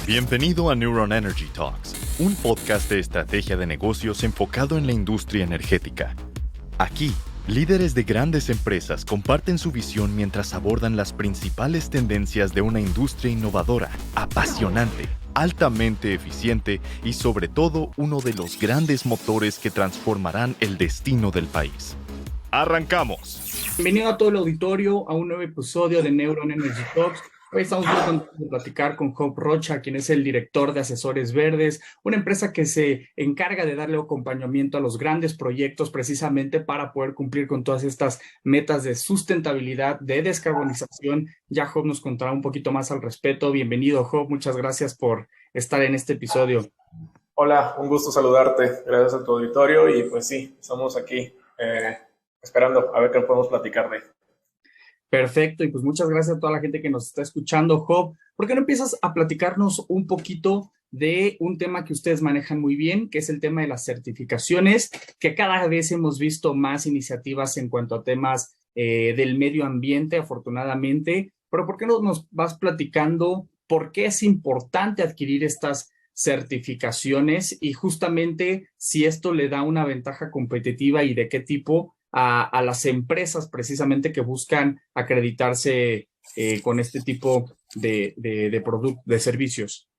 Bienvenido a Neuron Energy Talks, un podcast de estrategia de negocios enfocado en la industria energética. Aquí, líderes de grandes empresas comparten su visión mientras abordan las principales tendencias de una industria innovadora, apasionante, altamente eficiente y sobre todo uno de los grandes motores que transformarán el destino del país. ¡Arrancamos! Bienvenido a todo el auditorio a un nuevo episodio de Neuron Energy Talks. Hoy estamos muy contentos de platicar con Job Rocha, quien es el director de Asesores Verdes, una empresa que se encarga de darle acompañamiento a los grandes proyectos precisamente para poder cumplir con todas estas metas de sustentabilidad, de descarbonización. Ya Job nos contará un poquito más al respecto. Bienvenido, Job. Muchas gracias por estar en este episodio. Hola, un gusto saludarte. Gracias a tu auditorio y pues sí, estamos aquí esperando a ver qué podemos platicar de. Perfecto, y pues muchas gracias a toda la gente que nos está escuchando. Job, ¿por qué no empiezas a platicarnos un poquito de un tema que ustedes manejan muy bien, que es el tema de las certificaciones, que cada vez hemos visto más iniciativas en cuanto a temas del medio ambiente, afortunadamente, pero ¿por qué no nos vas platicando por qué es importante adquirir estas certificaciones y justamente si esto le da una ventaja competitiva y de qué tipo a las empresas precisamente que buscan acreditarse con este tipo de servicios?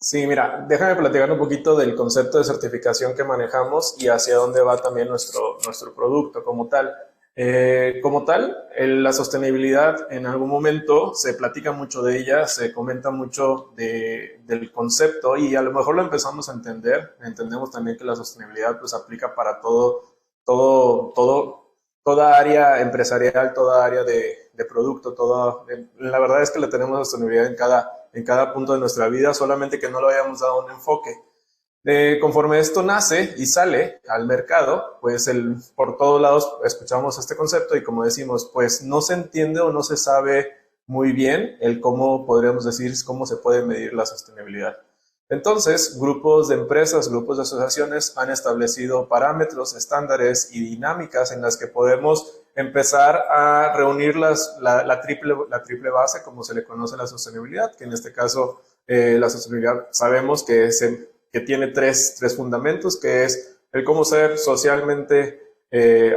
Sí, mira, déjame platicar un poquito del concepto de certificación que manejamos y hacia dónde va también nuestro producto como tal. La sostenibilidad en algún momento se platica mucho de ella, se comenta mucho del concepto y a lo mejor lo empezamos a entender. Entendemos también que la sostenibilidad pues aplica para toda área empresarial, toda área de producto, la verdad es que la tenemos sostenibilidad en cada punto de nuestra vida, solamente que no le habíamos dado un enfoque. Conforme esto nace y sale al mercado, pues por todos lados escuchamos este concepto y como decimos, pues no se entiende o no se sabe muy bien el cómo podríamos decir, cómo se puede medir la sostenibilidad. Entonces, grupos de empresas, grupos de asociaciones han establecido parámetros, estándares y dinámicas en las que podemos empezar a reunir la triple base, como se le conoce a la sostenibilidad, que en este caso la sostenibilidad sabemos que tiene tres fundamentos, que es el cómo ser socialmente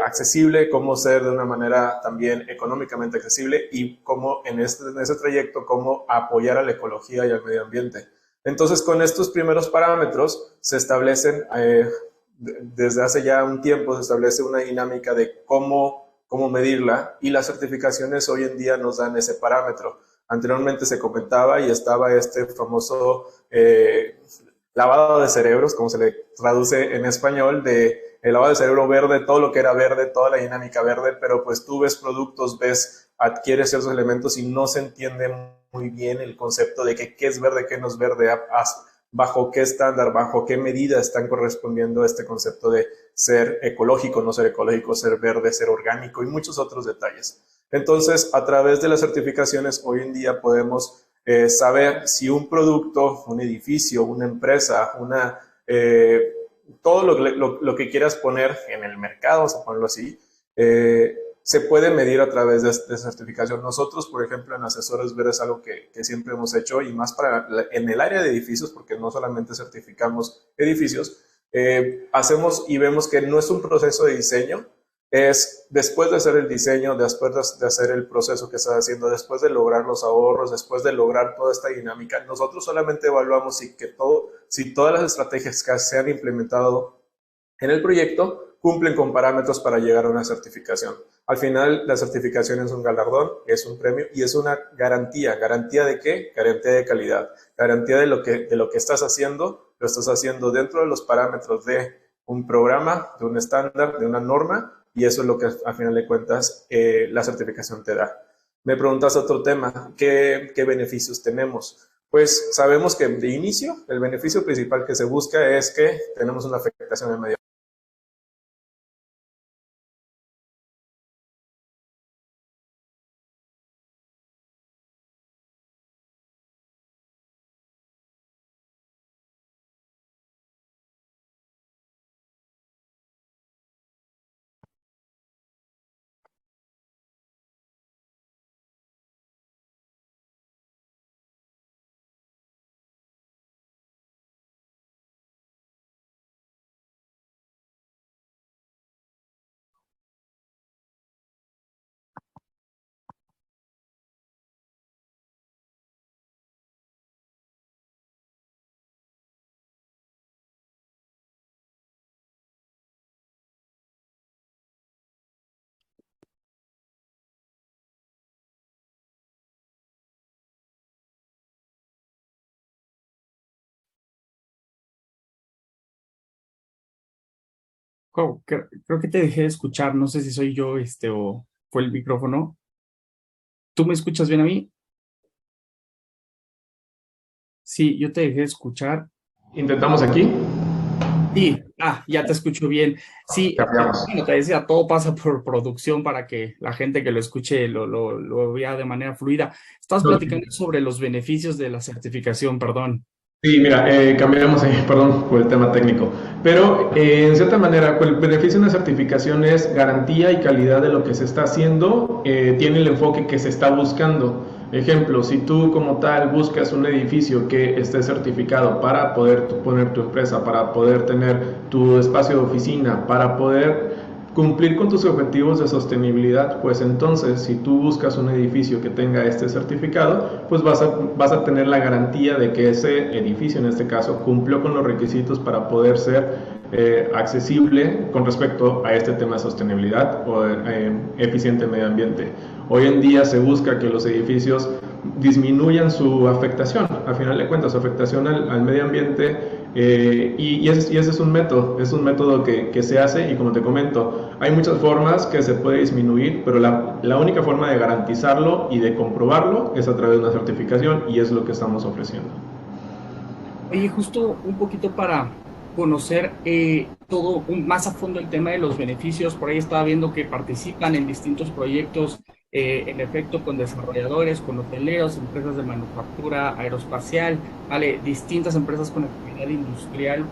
accesible, cómo ser de una manera también económicamente accesible y cómo en ese trayecto, cómo apoyar a la ecología y al medio ambiente. Entonces, con estos primeros parámetros se establecen, desde hace ya un tiempo, se establece una dinámica de cómo medirla y las certificaciones hoy en día nos dan ese parámetro. Anteriormente se comentaba y estaba este famoso lavado de cerebros, como se le traduce en español, de el lavado de cerebro verde, todo lo que era verde, toda la dinámica verde, pero pues tú ves productos, adquieres ciertos elementos y no se entiende muy bien el concepto de qué es verde, qué no es verde, bajo qué estándar, bajo qué medida están correspondiendo a este concepto de ser ecológico, no ser ecológico, ser verde, ser orgánico y muchos otros detalles. Entonces, a través de las certificaciones, hoy en día podemos saber si un producto, un edificio, una empresa, todo lo que quieras poner en el mercado, vamos a ponerlo así, se puede medir a través de certificación. Nosotros, por ejemplo, en Asesores Ver es algo que siempre hemos hecho y más en el área de edificios, porque no solamente certificamos edificios, hacemos y vemos que no es un proceso de diseño, es después de hacer el diseño, después de hacer el proceso que estás haciendo, después de lograr los ahorros, después de lograr toda esta dinámica, nosotros solamente evaluamos si todas las estrategias que se han implementado en el proyecto cumplen con parámetros para llegar a una certificación. Al final, la certificación es un galardón, es un premio y es una garantía. ¿Garantía de qué? Garantía de calidad. Garantía de lo que estás haciendo, lo estás haciendo dentro de los parámetros de un programa, de un estándar, de una norma, y eso es lo que al final de cuentas la certificación te da. Me preguntas otro tema, ¿qué beneficios tenemos? Pues sabemos que de inicio el beneficio principal que se busca es que tenemos una afectación del medio Creo que te dejé de escuchar, no sé si soy yo, o fue el micrófono. ¿Tú me escuchas bien a mí? Sí, yo te dejé de escuchar. Intentamos aquí, Sí, ya te escucho bien. Sí, cambiamos. bueno, te decía, todo pasa por producción para que la gente que lo escuche lo vea de manera fluida. Estabas platicando sobre los beneficios de la certificación, perdón. Sí, mira, cambiamos ahí, perdón por el tema técnico, pero en cierta manera pues, el beneficio de una certificación es garantía y calidad de lo que se está haciendo, tiene el enfoque que se está buscando. Ejemplo, si tú como tal buscas un edificio que esté certificado para poder poner tu empresa, para poder tener tu espacio de oficina, para poder cumplir con tus objetivos de sostenibilidad, pues entonces si tú buscas un edificio que tenga este certificado, pues vas a tener la garantía de que ese edificio en este caso cumplió con los requisitos para poder ser accesible con respecto a este tema de sostenibilidad o eficiente medio ambiente. Hoy en día se busca que los edificios disminuyan su afectación, a final de cuentas, su afectación al medio ambiente, y ese es un método que se hace y como te comento, hay muchas formas que se puede disminuir, pero la única forma de garantizarlo y de comprobarlo es a través de una certificación y es lo que estamos ofreciendo. Oye, justo un poquito para conocer más a fondo el tema de los beneficios. Por ahí estaba viendo que participan en distintos proyectos, en efecto, con desarrolladores, con hoteleros, empresas de manufactura aeroespacial, vale, distintas empresas con actividad industrial.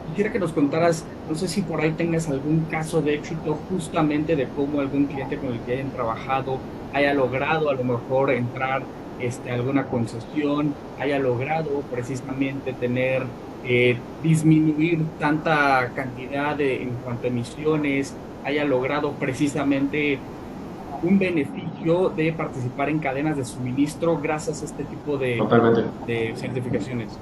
Quisiera que nos contaras, no sé si por ahí tengas algún caso de éxito justamente de cómo algún cliente con el que hayan trabajado haya logrado a lo mejor entrar a alguna concesión, haya logrado precisamente disminuir tanta cantidad en cuanto a emisiones, haya logrado precisamente un beneficio de participar en cadenas de suministro gracias a este tipo Totalmente. de certificaciones.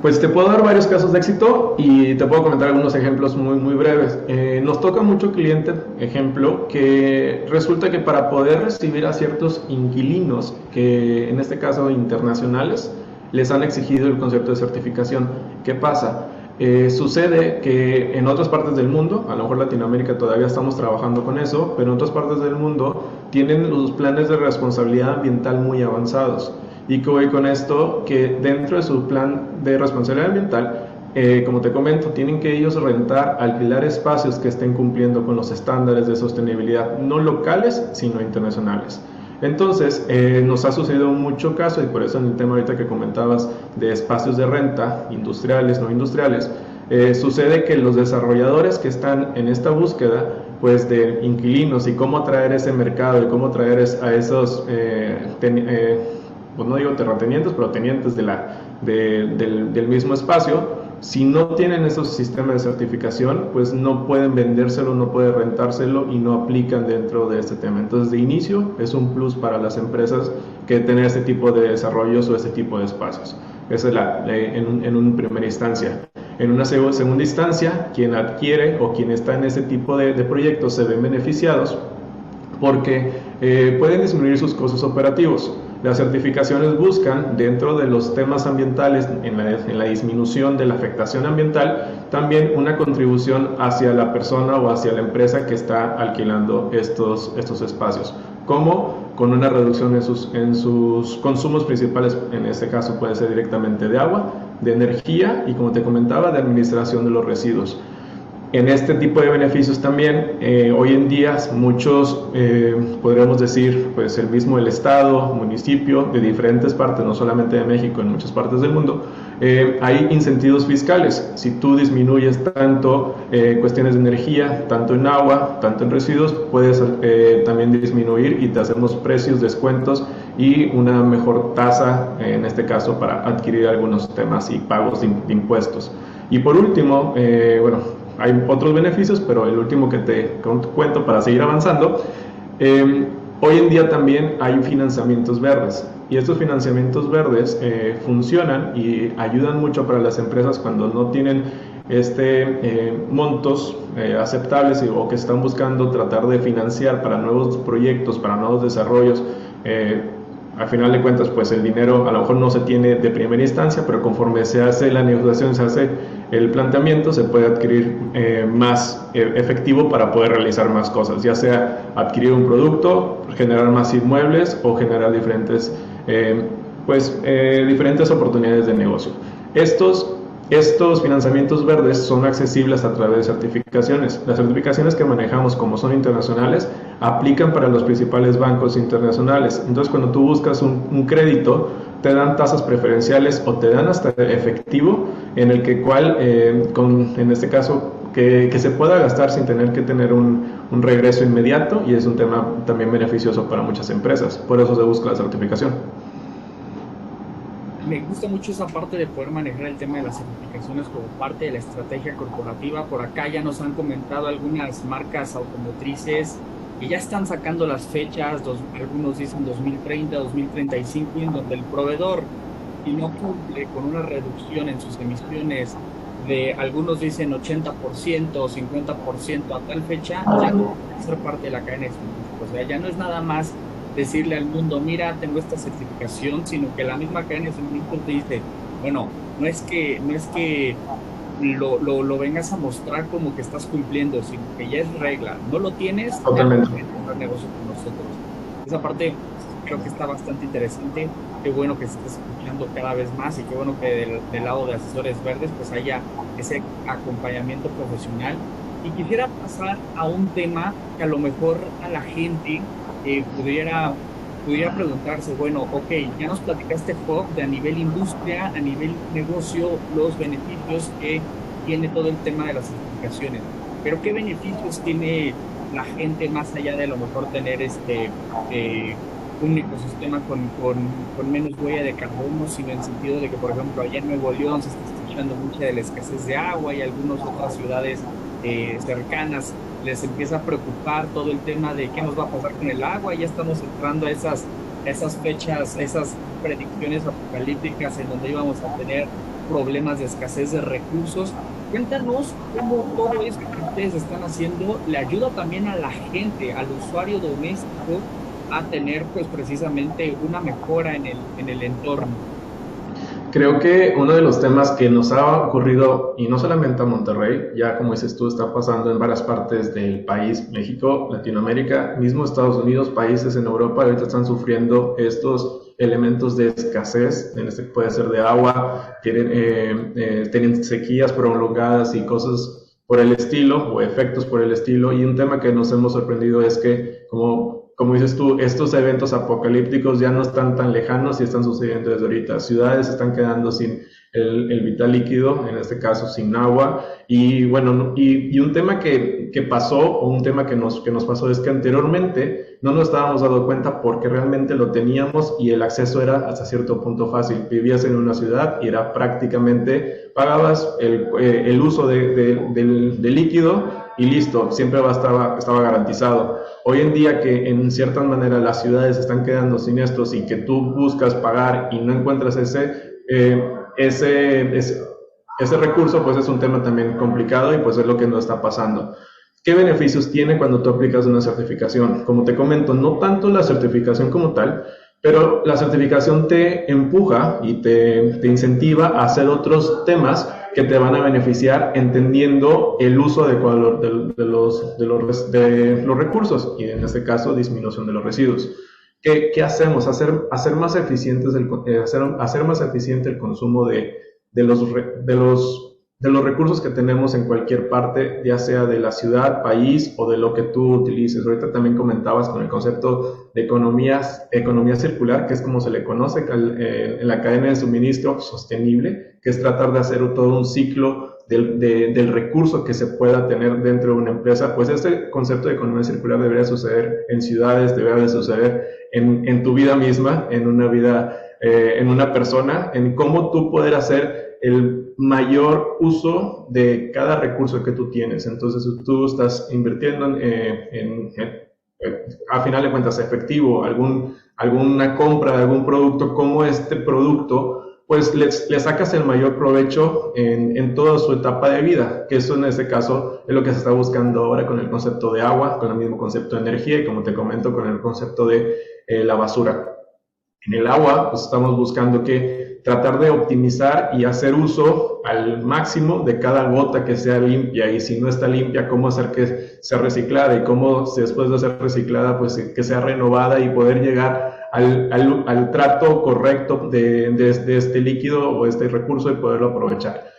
Pues te puedo dar varios casos de éxito y te puedo comentar algunos ejemplos muy, muy breves. Nos toca mucho cliente, ejemplo, que resulta que para poder recibir a ciertos inquilinos, que en este caso internacionales, les han exigido el concepto de certificación. ¿Qué pasa? Sucede que en otras partes del mundo, a lo mejor Latinoamérica todavía estamos trabajando con eso, pero en otras partes del mundo tienen los planes de responsabilidad ambiental muy avanzados. ¿Y qué voy con esto? Que dentro de su plan de responsabilidad ambiental, como te comento, tienen que ellos rentar, alquilar espacios que estén cumpliendo con los estándares de sostenibilidad, no locales, sino internacionales. Entonces, nos ha sucedido mucho caso, y por eso en el tema ahorita que comentabas de espacios de renta, industriales, no industriales, sucede que los desarrolladores que están en esta búsqueda, pues de inquilinos y cómo atraer ese mercado y cómo atraer a esos pues no digo terratenientes, pero tenientes del mismo espacio, si no tienen esos sistemas de certificación, pues no pueden vendérselo, no pueden rentárselo y no aplican dentro de este tema. Entonces, de inicio, es un plus para las empresas que tener este tipo de desarrollos o este tipo de espacios. Esa es en una primera instancia. En una segunda instancia, quien adquiere o quien está en este tipo de proyectos se ven beneficiados porque pueden disminuir sus costos operativos. Las certificaciones buscan, dentro de los temas ambientales, en la disminución de la afectación ambiental, también una contribución hacia la persona o hacia la empresa que está alquilando estos espacios. ¿Cómo? Con una reducción en sus consumos principales, en este caso puede ser directamente de agua, de energía y, como te comentaba, de administración de los residuos. En este tipo de beneficios también, hoy en día muchos, podríamos decir, pues el Estado, municipio, de diferentes partes, no solamente de México, en muchas partes del mundo, hay incentivos fiscales. Si tú disminuyes tanto cuestiones de energía, tanto en agua, tanto en residuos, puedes también disminuir y te hacemos precios, descuentos y una mejor tasa, en este caso, para adquirir algunos temas y pagos de impuestos. Y por último, hay otros beneficios, pero el último que te cuento para seguir avanzando, hoy en día también hay financiamientos verdes y estos financiamientos verdes funcionan y ayudan mucho para las empresas cuando no tienen montos aceptables o que están buscando tratar de financiar para nuevos proyectos, para nuevos desarrollos, Al final de cuentas, pues el dinero a lo mejor no se tiene de primera instancia, pero conforme se hace la negociación, se hace el planteamiento, se puede adquirir más efectivo para poder realizar más cosas, ya sea adquirir un producto, generar más inmuebles o generar diferentes, diferentes oportunidades de negocio. Estos financiamientos verdes son accesibles a través de certificaciones. Las certificaciones que manejamos, como son internacionales, aplican para los principales bancos internacionales. Entonces, cuando tú buscas un crédito, te dan tasas preferenciales o te dan hasta efectivo, en el que en este caso, que se pueda gastar sin tener que tener un regreso inmediato, y es un tema también beneficioso para muchas empresas. Por eso se busca la certificación. Me gusta mucho esa parte de poder manejar el tema de las certificaciones como parte de la estrategia corporativa. Por acá ya nos han comentado algunas marcas automotrices que ya están sacando las fechas, algunos dicen 2030, 2035, en donde el proveedor, si no cumple con una reducción en sus emisiones de, algunos dicen 80% o 50% a tal fecha, ya no va a ser parte de la cadena de suministro. O sea, ya no es nada más decirle al mundo, mira, tengo esta certificación, sino que la misma cadena de suministro te dice, bueno, no es que lo vengas a mostrar como que estás cumpliendo, sino que ya es regla. No lo tienes, Totalmente. hacer negocio con nosotros. Esa parte creo que está bastante interesante. Qué bueno que se esté escuchando cada vez más, y qué bueno que del lado de asesores verdes pues haya ese acompañamiento profesional. Y quisiera pasar a un tema que a lo mejor a la gente pudiera preguntarse, bueno, ok, ya nos platicaste, Job, de a nivel industria, a nivel negocio, los beneficios que tiene todo el tema de las certificaciones, pero ¿qué beneficios tiene la gente más allá de a lo mejor tener un ecosistema con menos huella de carbono, sino en el sentido de que, por ejemplo, allá en Nuevo León se está escuchando mucha de la escasez de agua, y algunas otras ciudades cercanas les empieza a preocupar todo el tema de qué nos va a pasar con el agua? Ya estamos entrando a esas fechas, esas predicciones apocalípticas en donde íbamos a tener problemas de escasez de recursos. Cuéntanos cómo todo esto que ustedes están haciendo le ayuda también a la gente, al usuario doméstico, a tener pues precisamente una mejora en el entorno. Creo que uno de los temas que nos ha ocurrido, y no solamente a Monterrey, ya como dices tú, está pasando en varias partes del país, México, Latinoamérica, mismo Estados Unidos, países en Europa, ahorita están sufriendo estos elementos de escasez, en este puede ser de agua, tienen sequías prolongadas y cosas por el estilo, o efectos por el estilo, y un tema que nos hemos sorprendido es que, como dices tú, estos eventos apocalípticos ya no están tan lejanos y están sucediendo desde ahorita. Ciudades están quedando sin el vital líquido, en este caso sin agua. Y bueno, y un tema que pasó, o un tema que nos pasó, es que anteriormente no nos estábamos dando cuenta porque realmente lo teníamos y el acceso era hasta cierto punto fácil. Vivías en una ciudad y era prácticamente, pagabas el uso del líquido y listo, siempre estaba garantizado. Hoy en día, que en cierta manera las ciudades están quedando sin estos y que tú buscas pagar y no encuentras ese recurso, pues es un tema también complicado, y pues es lo que nos está pasando. ¿Qué beneficios tiene cuando tú aplicas una certificación? Como te comento, no tanto la certificación como tal, pero la certificación te empuja y te incentiva a hacer otros temas que te van a beneficiar, entendiendo el uso adecuado de los recursos, y en este caso disminución de los residuos. ¿Qué hacemos? Hacer más eficiente el consumo de los recursos que tenemos en cualquier parte, ya sea de la ciudad, país o de lo que tú utilices. Ahorita también comentabas con el concepto de economía circular, que es como se le conoce en la cadena de suministro sostenible, que es tratar de hacer todo un ciclo del recurso que se pueda tener dentro de una empresa. Pues este concepto de economía circular debería suceder en ciudades, debería de suceder en tu vida misma, en una persona, en cómo tú poder hacer el mayor uso de cada recurso que tú tienes. Entonces, si tú estás invirtiendo a final de cuentas, efectivo, alguna compra de algún producto, como este producto, pues le sacas el mayor provecho en toda su etapa de vida, que eso en este caso es lo que se está buscando ahora con el concepto de agua, con el mismo concepto de energía, y como te comento, con el concepto de la basura. En el agua, pues estamos buscando que tratar de optimizar y hacer uso al máximo de cada gota que sea limpia, y si no está limpia, cómo hacer que sea reciclada, y cómo después de ser reciclada, pues que sea renovada y poder llegar al trato correcto de este líquido o este recurso y poderlo aprovechar.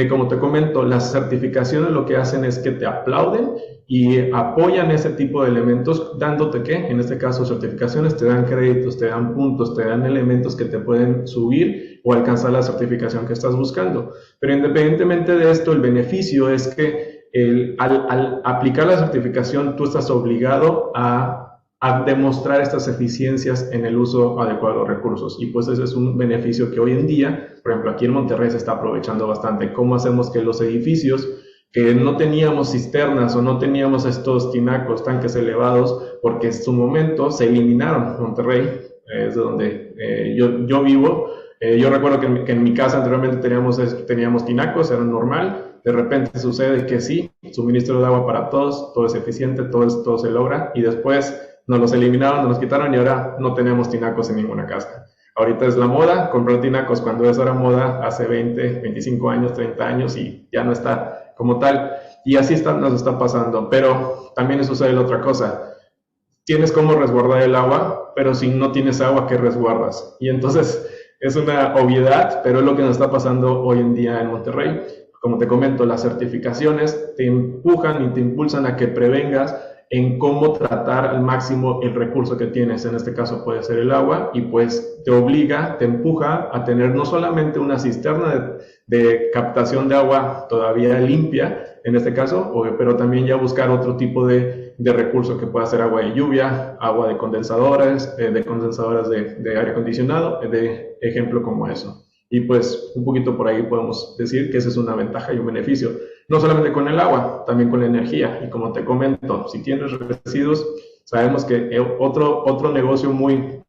Como te comento, las certificaciones lo que hacen es que te aplauden y apoyan ese tipo de elementos, dándote que, en este caso, certificaciones, te dan créditos, te dan puntos, te dan elementos que te pueden subir o alcanzar la certificación que estás buscando. Pero independientemente de esto, el beneficio es que al aplicar la certificación, tú estás obligado a demostrar estas eficiencias en el uso adecuado de los recursos, y pues ese es un beneficio que hoy en día, por ejemplo, aquí en Monterrey se está aprovechando bastante. ¿Cómo hacemos que los edificios que no teníamos cisternas o no teníamos estos tinacos, tanques elevados, porque en su momento se eliminaron? Monterrey es de donde yo vivo. Yo recuerdo que en mi casa anteriormente teníamos tinacos, era normal. De repente sucede que sí, suministro de agua para todos, todo es eficiente, todo se logra, y después nos los eliminaron, nos los quitaron, y ahora no tenemos tinacos en ninguna casa. Ahorita es la moda comprar tinacos, cuando eso era moda hace 20, 25 años, 30 años, y ya no está como tal. Y así nos está pasando. Pero también sucede la otra cosa. Tienes cómo resguardar el agua, pero si no tienes agua, ¿qué resguardas? Y entonces es una obviedad, pero es lo que nos está pasando hoy en día en Monterrey. Como te comento, las certificaciones te empujan y te impulsan a que prevengas en cómo tratar al máximo el recurso que tienes. En este caso puede ser el agua, y pues te obliga, te empuja a tener no solamente una cisterna de captación de agua todavía limpia, en este caso, pero también ya buscar otro tipo de recurso que pueda ser agua de lluvia, agua de condensadores, de aire acondicionado, de ejemplo como eso. Y pues un poquito por ahí podemos decir que esa es una ventaja y un beneficio, no solamente con el agua, también con la energía. Y como te comento, si tienes residuos, sabemos que otro negocio muy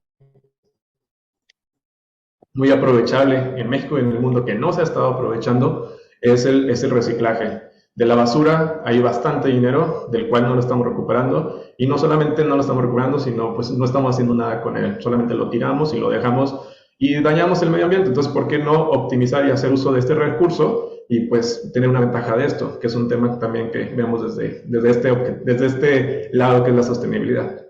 aprovechable en México y en el mundo que no se ha estado aprovechando es el reciclaje. De la basura hay bastante dinero del cual no lo estamos recuperando, y no solamente no lo estamos recuperando, sino pues no estamos haciendo nada con él, solamente lo tiramos y lo dejamos y dañamos el medio ambiente. Entonces, ¿por qué no optimizar y hacer uso de este recurso y pues tener una ventaja de esto? Que es un tema también que vemos desde este lado, que es la sostenibilidad.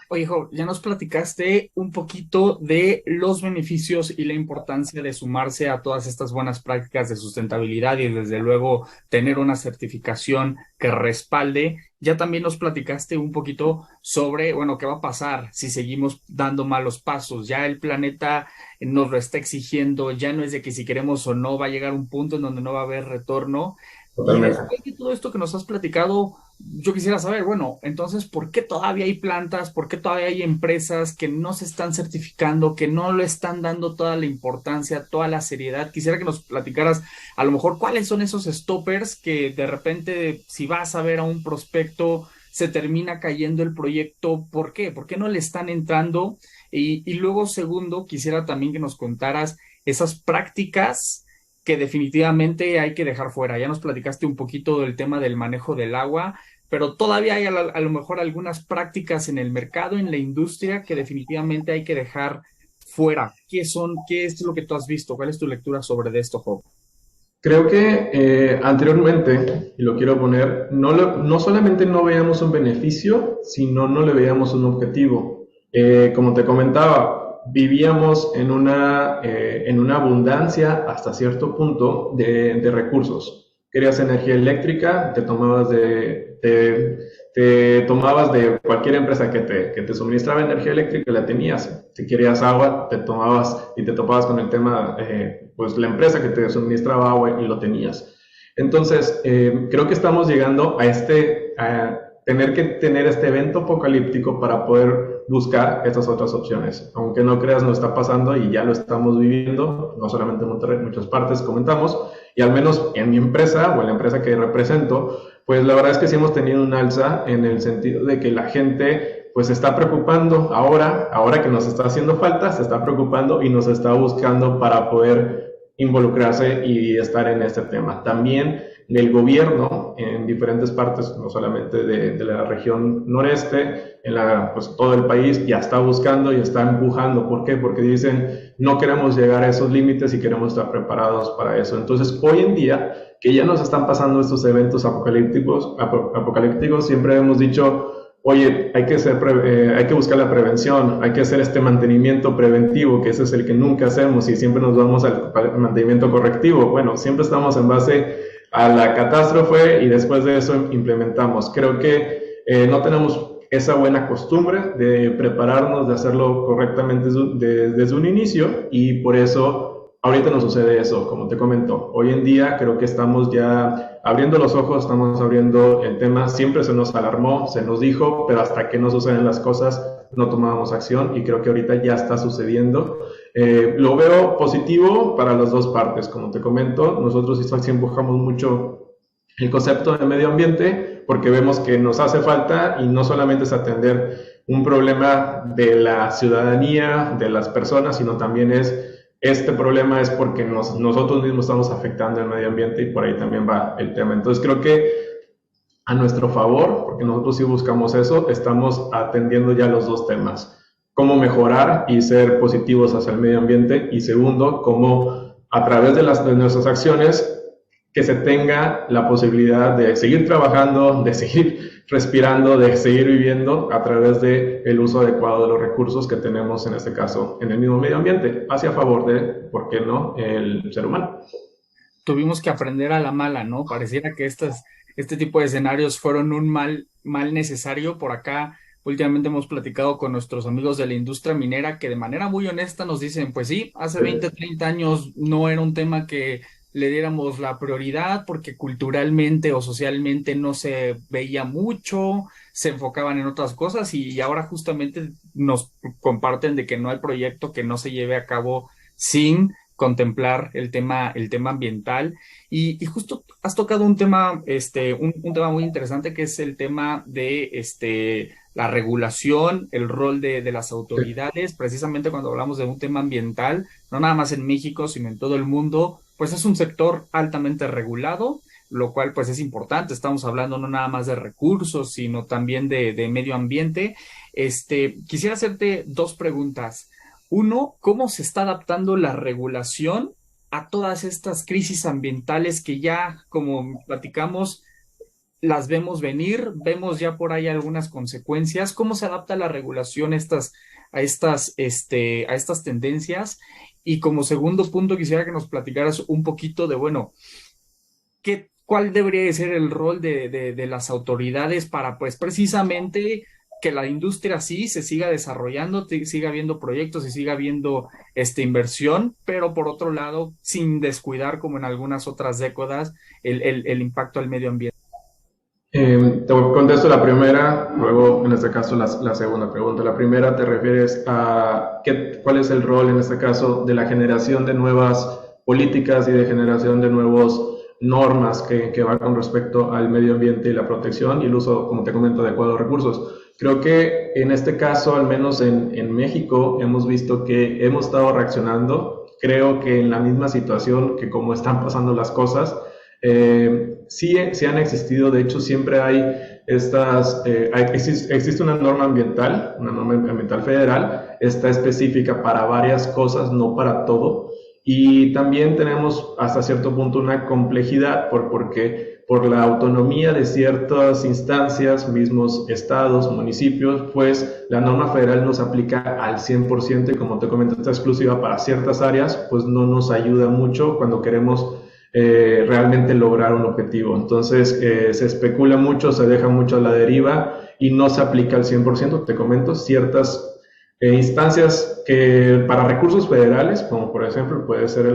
Oye, Job, ya nos platicaste un poquito de los beneficios y la importancia de sumarse a todas estas buenas prácticas de sustentabilidad y desde luego tener una certificación que respalde. Ya también nos platicaste un poquito sobre, bueno, qué va a pasar si seguimos dando malos pasos. Ya el planeta nos lo está exigiendo, ya no es de que si queremos o no, va a llegar un punto en donde no va a haber retorno. Totalmente. Y después de todo esto que nos has platicado, yo quisiera saber, bueno, entonces, ¿por qué todavía hay plantas? ¿Por qué todavía hay empresas que no se están certificando, que no le están dando toda la importancia, toda la seriedad? Quisiera que nos platicaras a lo mejor cuáles son esos stoppers que de repente, si vas a ver a un prospecto, se termina cayendo el proyecto. ¿Por qué? ¿Por qué no le están entrando? Y luego, segundo, quisiera también que nos contaras esas prácticas que definitivamente hay que dejar fuera. Ya nos platicaste un poquito del tema del manejo del agua, pero todavía hay a lo mejor algunas prácticas en el mercado, en la industria, que definitivamente hay que dejar fuera. ¿Qué son? ¿Qué es lo que tú has visto? ¿Cuál es tu lectura sobre esto, Job? Creo que anteriormente, y lo quiero poner, no solamente no veíamos un beneficio, sino no le veíamos un objetivo. Como te comentaba, vivíamos en una abundancia hasta cierto punto de recursos. Querías energía eléctrica, te tomabas de cualquier empresa que te suministraba energía eléctrica, la tenías. Si querías agua, te tomabas y te topabas con el tema, pues la empresa que te suministraba agua, y lo tenías. Entonces, creo que estamos llegando a tener que tener este evento apocalíptico para poder buscar estas otras opciones. Aunque no creas, nos está pasando y ya lo estamos viviendo, no solamente en Monterrey, en muchas partes comentamos, y al menos en mi empresa o en la empresa que represento, pues la verdad es que sí hemos tenido un alza en el sentido de que la gente pues se está preocupando ahora que nos está haciendo falta, se está preocupando y nos está buscando para poder involucrarse y estar en este tema. También del gobierno en diferentes partes, no solamente de la región noreste, pues todo el país ya está buscando y está empujando. ¿Por qué? Porque dicen, no queremos llegar a esos límites y queremos estar preparados para eso. Entonces, hoy en día, que ya nos están pasando estos eventos apocalípticos, siempre hemos dicho, oye, hay que buscar la prevención, hay que hacer este mantenimiento preventivo, que ese es el que nunca hacemos y siempre nos vamos al mantenimiento correctivo. Bueno, siempre estamos en base a la catástrofe y después de eso implementamos. Creo que no tenemos esa buena costumbre de prepararnos, de hacerlo correctamente desde un inicio, y por eso ahorita nos sucede eso, como te comento. Hoy en día creo que estamos ya abriendo los ojos, estamos abriendo el tema. Siempre se nos alarmó, se nos dijo, pero hasta que no suceden las cosas no tomábamos acción, y creo que ahorita ya está sucediendo. Lo veo positivo para las dos partes, como te comento. Nosotros sí empujamos mucho el concepto de medio ambiente porque vemos que nos hace falta, y no solamente es atender un problema de la ciudadanía, de las personas, sino también este problema es porque nosotros mismos estamos afectando el medio ambiente, y por ahí también va el tema. Entonces creo que a nuestro favor, porque nosotros sí buscamos eso, estamos atendiendo ya los dos temas: cómo mejorar y ser positivos hacia el medio ambiente, y segundo, cómo a través de nuestras acciones que se tenga la posibilidad de seguir trabajando, de seguir respirando, de seguir viviendo a través del uso adecuado de los recursos que tenemos, en este caso, en el mismo medio ambiente, hacia favor de, ¿por qué no?, el ser humano. Tuvimos que aprender a la mala, ¿no? Pareciera que este tipo de escenarios fueron un mal necesario. Por acá, últimamente hemos platicado con nuestros amigos de la industria minera que de manera muy honesta nos dicen, pues sí, hace 20, 30 años no era un tema que le diéramos la prioridad porque culturalmente o socialmente no se veía mucho, se enfocaban en otras cosas, y ahora justamente nos comparten de que no hay proyecto que no se lleve a cabo sin contemplar el tema ambiental. Y justo has tocado un tema, un tema muy interesante, que es el tema de la regulación, el rol de las autoridades. Precisamente cuando hablamos de un tema ambiental, no nada más en México, sino en todo el mundo, pues es un sector altamente regulado, lo cual pues es importante. Estamos hablando no nada más de recursos, sino también de medio ambiente. Quisiera hacerte dos preguntas. Uno, ¿cómo se está adaptando la regulación a todas estas crisis ambientales que ya, como platicamos, las vemos venir, vemos ya por ahí algunas consecuencias? ¿Cómo se adapta la regulación a estas tendencias? Y como segundo punto, quisiera que nos platicaras un poquito de, bueno, ¿cuál debería de ser el rol de las autoridades para, pues, precisamente que la industria sí se siga desarrollando, siga habiendo proyectos y siga habiendo inversión, pero por otro lado, sin descuidar, como en algunas otras décadas, el impacto al medio ambiente? Te contesto la primera, luego en este caso la segunda pregunta. La primera, te refieres a cuál es el rol en este caso de la generación de nuevas políticas y de generación de nuevas normas que van con respecto al medio ambiente y la protección y el uso, como te comento, adecuado de recursos. Creo que en este caso, al menos en México, hemos visto que hemos estado reaccionando. Creo que en la misma situación que como están pasando las cosas, sí han existido. De hecho, siempre hay existe una norma ambiental federal, está específica para varias cosas, no para todo. Y también tenemos hasta cierto punto una complejidad porque por la autonomía de ciertas instancias, mismos estados, municipios, pues la norma federal nos aplica al 100% y, como te comento, está exclusiva para ciertas áreas, pues no nos ayuda mucho cuando queremos realmente lograr un objetivo. Entonces se especula mucho, se deja mucho a la deriva y no se aplica al 100%. Te comento, ciertas instancias que para recursos federales, como por ejemplo puede ser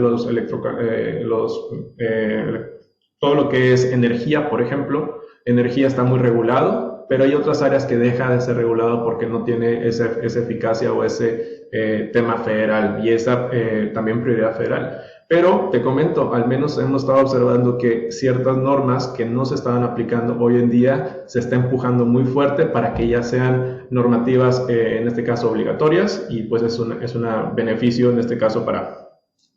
todo lo que es energía, por ejemplo, energía está muy regulado, pero hay otras áreas que deja de ser regulado porque no tiene esa eficacia o ese tema federal y esa también prioridad federal. Pero te comento, al menos hemos estado observando que ciertas normas que no se estaban aplicando hoy en día se está empujando muy fuerte para que ya sean normativas, en este caso obligatorias, y pues es un beneficio en este caso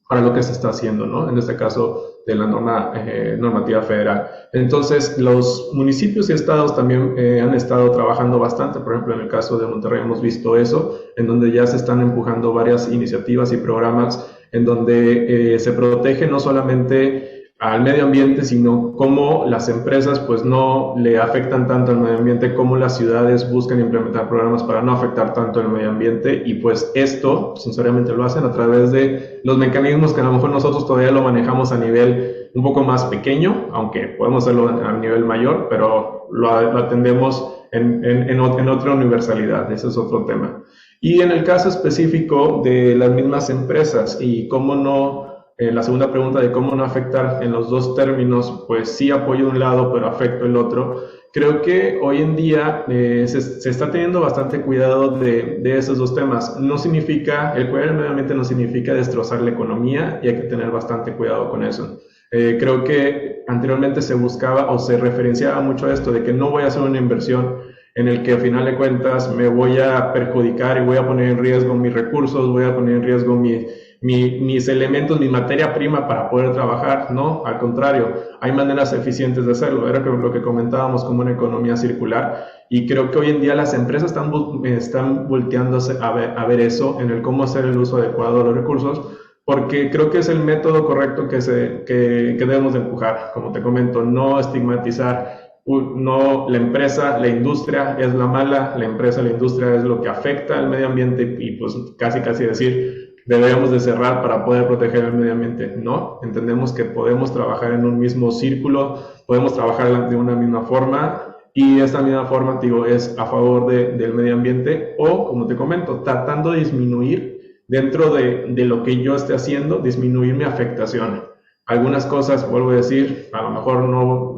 para lo que se está haciendo, ¿no? En este caso de la normativa federal. Entonces, los municipios y estados también han estado trabajando bastante. Por ejemplo, en el caso de Monterrey hemos visto eso, en donde ya se están empujando varias iniciativas y programas en donde se protege no solamente al medio ambiente, sino cómo las empresas pues no le afectan tanto al medio ambiente, cómo las ciudades buscan implementar programas para no afectar tanto el medio ambiente, y pues esto sinceramente lo hacen a través de los mecanismos que a lo mejor nosotros todavía lo manejamos a nivel un poco más pequeño, aunque podemos hacerlo a nivel mayor, pero lo atendemos en otra universalidad. Ese es otro tema. Y en el caso específico de las mismas empresas y cómo no, la segunda pregunta de cómo no afectar en los dos términos, pues sí apoyo un lado, pero afecto el otro. Creo que hoy en día se está teniendo bastante cuidado de esos dos temas. No significa, el cuidar el medio ambiente no significa destrozar la economía, y hay que tener bastante cuidado con eso. Creo que anteriormente se buscaba o se referenciaba mucho a esto de que no voy a hacer una inversión en el que al final de cuentas me voy a perjudicar y voy a poner en riesgo mis recursos, voy a poner en riesgo mis elementos, mi materia prima para poder trabajar. No, al contrario, hay maneras eficientes de hacerlo. Era lo que comentábamos como una economía circular, y creo que hoy en día las empresas están volteándose a ver eso, en el cómo hacer el uso adecuado de los recursos, porque creo que es el método correcto que debemos de empujar. Como te comento, no estigmatizar. No, la empresa, la industria es la mala, la empresa, la industria es lo que afecta al medio ambiente, y pues casi decir, deberíamos de cerrar para poder proteger el medio ambiente. No, entendemos que podemos trabajar en un mismo círculo, podemos trabajar de una misma forma, y esta misma forma, digo, es a favor del medio ambiente, o como te comento, tratando de disminuir dentro de lo que yo esté haciendo, disminuir mi afectación. Algunas cosas, vuelvo a decir, a lo mejor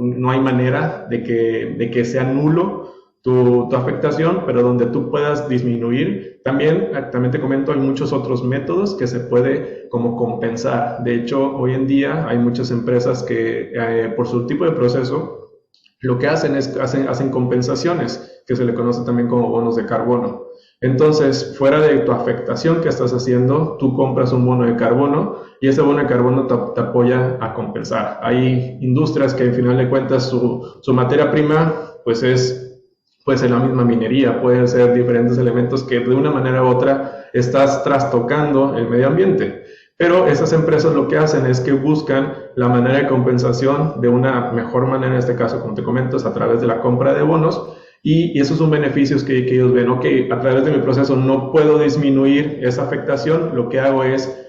no hay manera de que sea nulo tu afectación, pero donde tú puedas disminuir. También te comento, hay muchos otros métodos que se puede como compensar. De hecho, hoy en día hay muchas empresas que por su tipo de proceso, lo que hacen es hacen compensaciones, que se le conoce también como bonos de carbono. Entonces, fuera de tu afectación que estás haciendo, tú compras un bono de carbono, y ese bono de carbono te apoya a compensar. Hay industrias que al final de cuentas su materia prima pues puede ser la misma minería, pueden ser diferentes elementos que de una manera u otra estás trastocando el medio ambiente. Pero esas empresas lo que hacen es que buscan la manera de compensación de una mejor manera, en este caso, como te comento, es a través de la compra de bonos. Y esos son beneficios que ellos ven. Ok, a través de mi proceso no puedo disminuir esa afectación, lo que hago es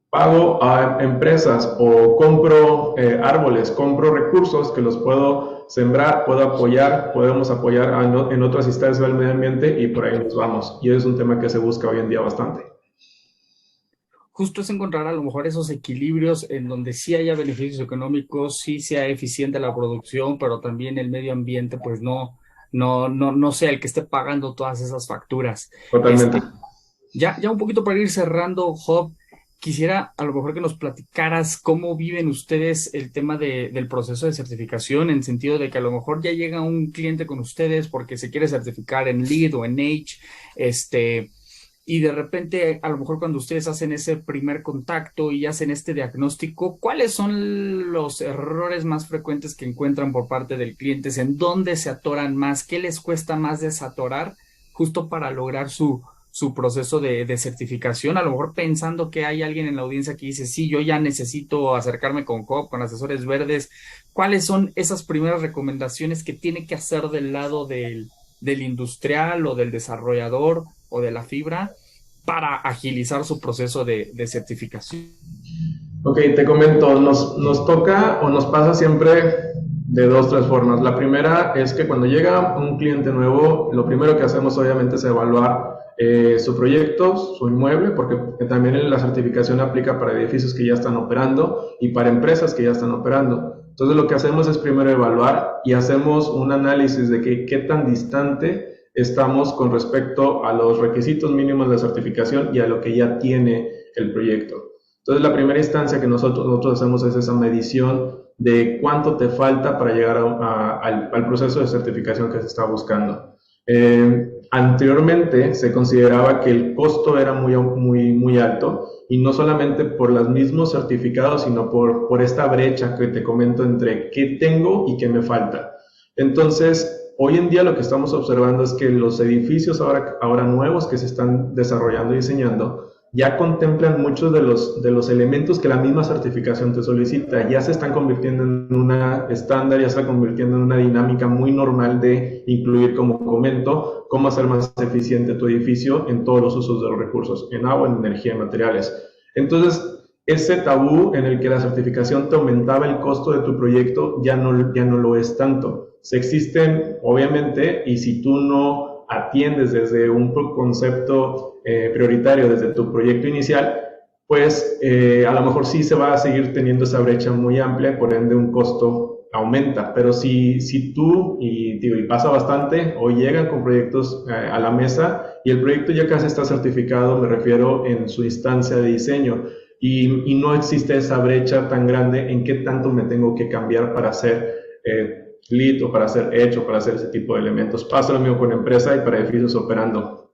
pago a empresas o compro árboles, compro recursos que los puedo sembrar, puedo apoyar, podemos apoyar en otras instancias del medio ambiente, y por ahí nos vamos. Y es un tema que se busca hoy en día bastante. Justo es encontrar a lo mejor esos equilibrios en donde sí haya beneficios económicos, sí sea eficiente la producción, pero también el medio ambiente pues no sea el que esté pagando todas esas facturas. Totalmente. Ya un poquito para ir cerrando, Job, quisiera a lo mejor que nos platicaras cómo viven ustedes el tema del proceso de certificación, en sentido de que a lo mejor ya llega un cliente con ustedes porque se quiere certificar en LEED o en Age, y de repente, a lo mejor cuando ustedes hacen ese primer contacto y hacen este diagnóstico, ¿cuáles son los errores más frecuentes que encuentran por parte del cliente? ¿En dónde se atoran más? ¿Qué les cuesta más desatorar justo para lograr su proceso de certificación? A lo mejor pensando que hay alguien en la audiencia que dice, sí, yo ya necesito acercarme con COP, con asesores verdes. ¿Cuáles son esas primeras recomendaciones que tiene que hacer del lado del industrial o del desarrollador o de la fibra para agilizar su proceso de certificación? Ok, te comento, nos toca o nos pasa siempre de 2-3 formas. La primera es que cuando llega un cliente nuevo, lo primero que hacemos obviamente es evaluar su proyecto, su inmueble, porque también la certificación aplica para edificios que ya están operando y para empresas que ya están operando. Entonces lo que hacemos es primero evaluar y hacemos un análisis de qué tan distante estamos con respecto a los requisitos mínimos de certificación y a lo que ya tiene el proyecto. Entonces la primera instancia que nosotros hacemos es esa medición de cuánto te falta para llegar al proceso de certificación que se está buscando. Anteriormente se consideraba que el costo era muy alto y no solamente por los mismos certificados, sino por esta brecha que te comento entre qué tengo y qué me falta. Entonces, hoy en día lo que estamos observando es que los edificios ahora nuevos que se están desarrollando y diseñando ya contemplan muchos de los elementos que la misma certificación te solicita. Ya se están convirtiendo en una estándar, ya se está convirtiendo en una dinámica muy normal de incluir, como comento, cómo hacer más eficiente tu edificio en todos los usos de los recursos, en agua, en energía, en materiales. Entonces, ese tabú en el que la certificación te aumentaba el costo de tu proyecto ya no lo es tanto. Se existen, obviamente, y si tú no atiendes desde un concepto prioritario, desde tu proyecto inicial, pues a lo mejor sí se va a seguir teniendo esa brecha muy amplia, por ende un costo aumenta. Pero si tú, y pasa bastante, o llegan con proyectos a la mesa y el proyecto ya casi está certificado, me refiero en su instancia de diseño, y no existe esa brecha tan grande en qué tanto me tengo que cambiar para hacer LEED o para hacer EDGE o para hacer ese tipo de elementos. Pasa lo mismo con empresa y para edificios operando.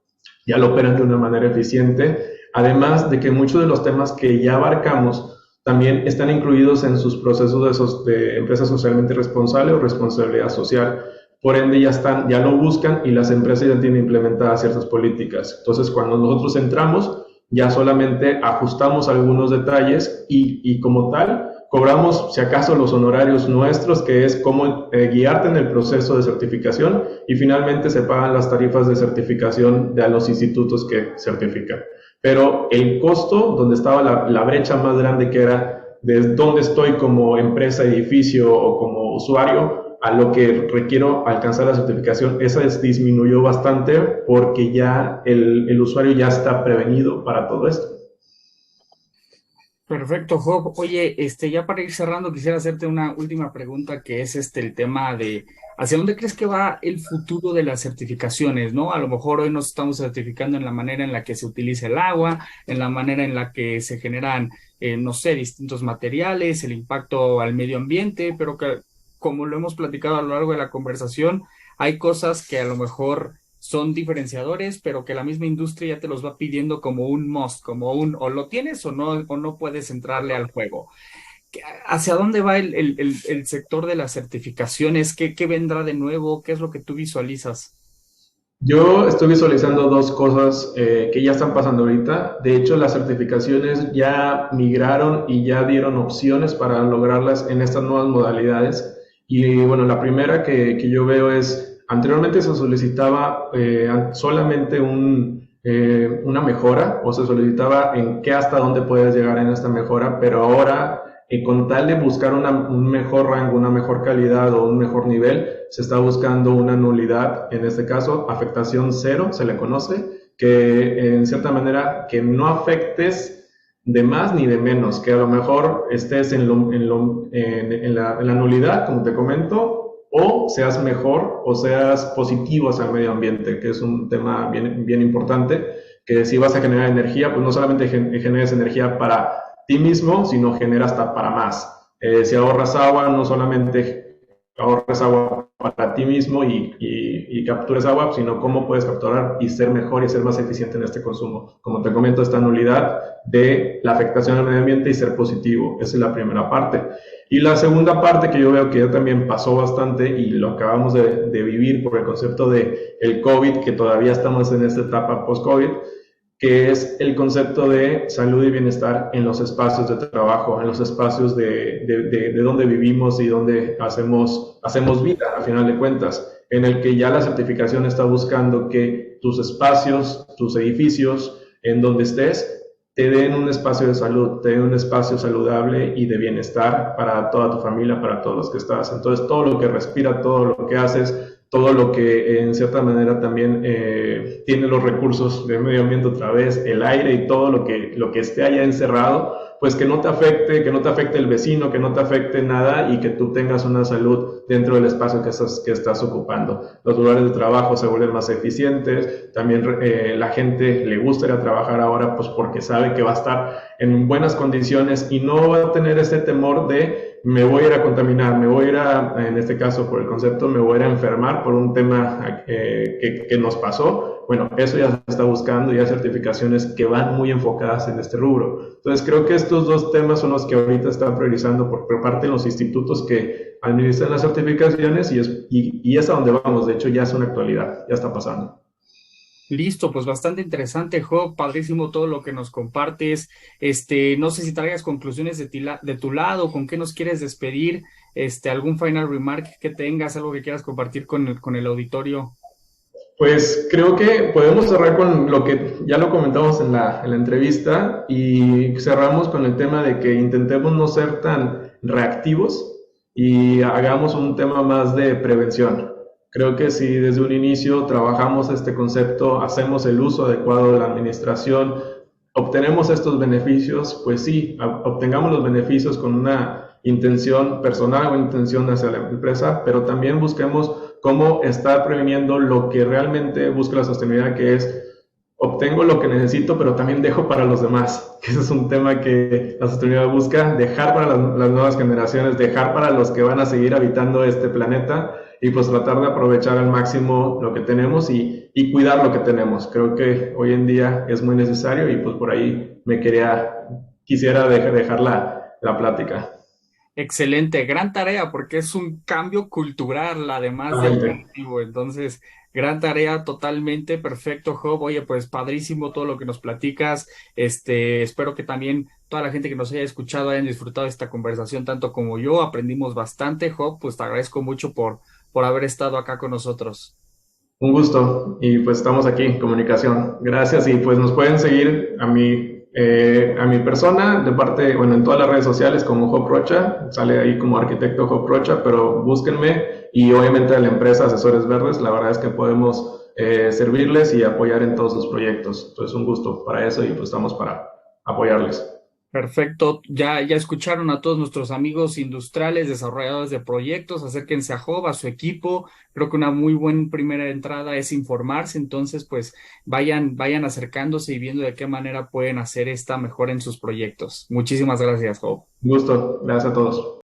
Ya lo operan de una manera eficiente, además de que muchos de los temas que ya abarcamos también están incluidos en sus procesos de empresa socialmente responsable o responsabilidad social. Por ende ya lo buscan y las empresas ya tienen implementadas ciertas políticas. Entonces, cuando nosotros entramos, ya solamente ajustamos algunos detalles y como tal, cobramos, si acaso, los honorarios nuestros, que es cómo guiarte en el proceso de certificación, y finalmente se pagan las tarifas de certificación de a los institutos que certifican. Pero el costo, donde estaba la brecha más grande, que era de dónde estoy como empresa, edificio o como usuario, a lo que requiero alcanzar la certificación, esa disminuyó bastante porque ya el usuario ya está prevenido para todo esto. Perfecto, Job. Oye, ya para ir cerrando, quisiera hacerte una última pregunta, que es el tema de ¿hacia dónde crees que va el futuro de las certificaciones, no? A lo mejor hoy nos estamos certificando en la manera en la que se utiliza el agua, en la manera en la que se generan, no sé, distintos materiales, el impacto al medio ambiente, pero que, como lo hemos platicado a lo largo de la conversación, hay cosas que a lo mejor son diferenciadores, pero que la misma industria ya te los va pidiendo como un must, como un o lo tienes o no puedes entrarle al juego. ¿Hacia dónde va el sector de las certificaciones? ¿Qué vendrá de nuevo? ¿Qué es lo que tú visualizas? Yo estoy visualizando dos cosas que ya están pasando ahorita. De hecho, las certificaciones ya migraron y ya dieron opciones para lograrlas en estas nuevas modalidades. Y bueno, la primera que yo veo es, anteriormente se solicitaba solamente una mejora, o se solicitaba en qué hasta dónde puedes llegar en esta mejora, pero ahora con tal de buscar un mejor rango, una mejor calidad o un mejor nivel, se está buscando una nulidad, en este caso afectación cero se le conoce, que en cierta manera que no afectes de más ni de menos, que a lo mejor estés en la nulidad, como te comento, o seas mejor o seas positivo hacia el medio ambiente, que es un tema bien importante, que si vas a generar energía, pues no solamente generes energía para ti mismo, sino genera hasta para más. Si ahorras agua, no solamente ahorres agua para ti mismo y captures agua, sino cómo puedes capturar y ser mejor y ser más eficiente en este consumo. Como te comento, esta nulidad de la afectación al medio ambiente y ser positivo. Esa es la primera parte. Y la segunda parte, que yo veo que ya también pasó bastante y lo acabamos de vivir por el concepto de el COVID, que todavía estamos en esta etapa post-COVID, que es el concepto de salud y bienestar en los espacios de trabajo, en los espacios de donde vivimos y donde hacemos vida, a final de cuentas, en el que ya la certificación está buscando que tus espacios, tus edificios, en donde estés, te den un espacio de salud, te den un espacio saludable y de bienestar para toda tu familia, para todos los que estás. Entonces, todo lo que respira, todo lo que haces, todo lo que en cierta manera también tiene los recursos del medio ambiente otra vez, el aire y todo lo que esté allá encerrado, pues que no te afecte el vecino, que no te afecte nada y que tú tengas una salud dentro del espacio que estás ocupando. Los lugares de trabajo se vuelven más eficientes, también la gente le gusta ir a trabajar ahora pues porque sabe que va a estar en buenas condiciones y no va a tener ese temor de me voy a ir a contaminar, me voy a ir a, en este caso por el concepto, me voy a ir a enfermar por un tema que nos pasó. Bueno, eso ya se está buscando y hay certificaciones que van muy enfocadas en este rubro. Entonces creo que estos dos temas son los que ahorita están priorizando por parte de los institutos que administran las certificaciones y es a donde vamos. De hecho ya es una actualidad, ya está pasando. Listo, pues bastante interesante, Job, padrísimo todo lo que nos compartes. No sé si traigas conclusiones de tu lado, con qué nos quieres despedir, algún final remark que tengas, algo que quieras compartir con el auditorio. Pues creo que podemos cerrar con lo que ya lo comentamos en la entrevista y cerramos con el tema de que intentemos no ser tan reactivos y hagamos un tema más de prevención. Creo que si desde un inicio trabajamos este concepto, hacemos el uso adecuado de la administración, obtenemos estos beneficios, pues sí, obtengamos los beneficios con una intención personal o intención hacia la empresa, pero también busquemos cómo estar previniendo lo que realmente busca la sostenibilidad, que es obtengo lo que necesito, pero también dejo para los demás. Ese es un tema que la sostenibilidad busca, dejar para las nuevas generaciones, dejar para los que van a seguir habitando este planeta y pues tratar de aprovechar al máximo lo que tenemos y cuidar lo que tenemos. Creo que hoy en día es muy necesario y pues por ahí quisiera dejar la plática. Excelente, gran tarea porque es un cambio cultural, además del positivo. Entonces, gran tarea totalmente, perfecto, Job. Oye, pues padrísimo todo lo que nos platicas. Espero que también toda la gente que nos haya escuchado hayan disfrutado de esta conversación tanto como yo. Aprendimos bastante, Job. Pues te agradezco mucho por haber estado acá con nosotros. Un gusto y pues estamos aquí en comunicación. Gracias y pues nos pueden seguir a mi persona de parte, bueno, en todas las redes sociales como Job Rocha, sale ahí como arquitecto Job Rocha, pero búsquenme y obviamente a la empresa Asesores Verdes, la verdad es que podemos servirles y apoyar en todos sus proyectos. Entonces un gusto para eso y pues estamos para apoyarles. Perfecto, ya escucharon a todos nuestros amigos industriales, desarrolladores de proyectos, acérquense a Job, a su equipo. Creo que una muy buena primera entrada es informarse, entonces pues vayan acercándose y viendo de qué manera pueden hacer esta mejora en sus proyectos. Muchísimas gracias, Job. Un gusto, gracias a todos.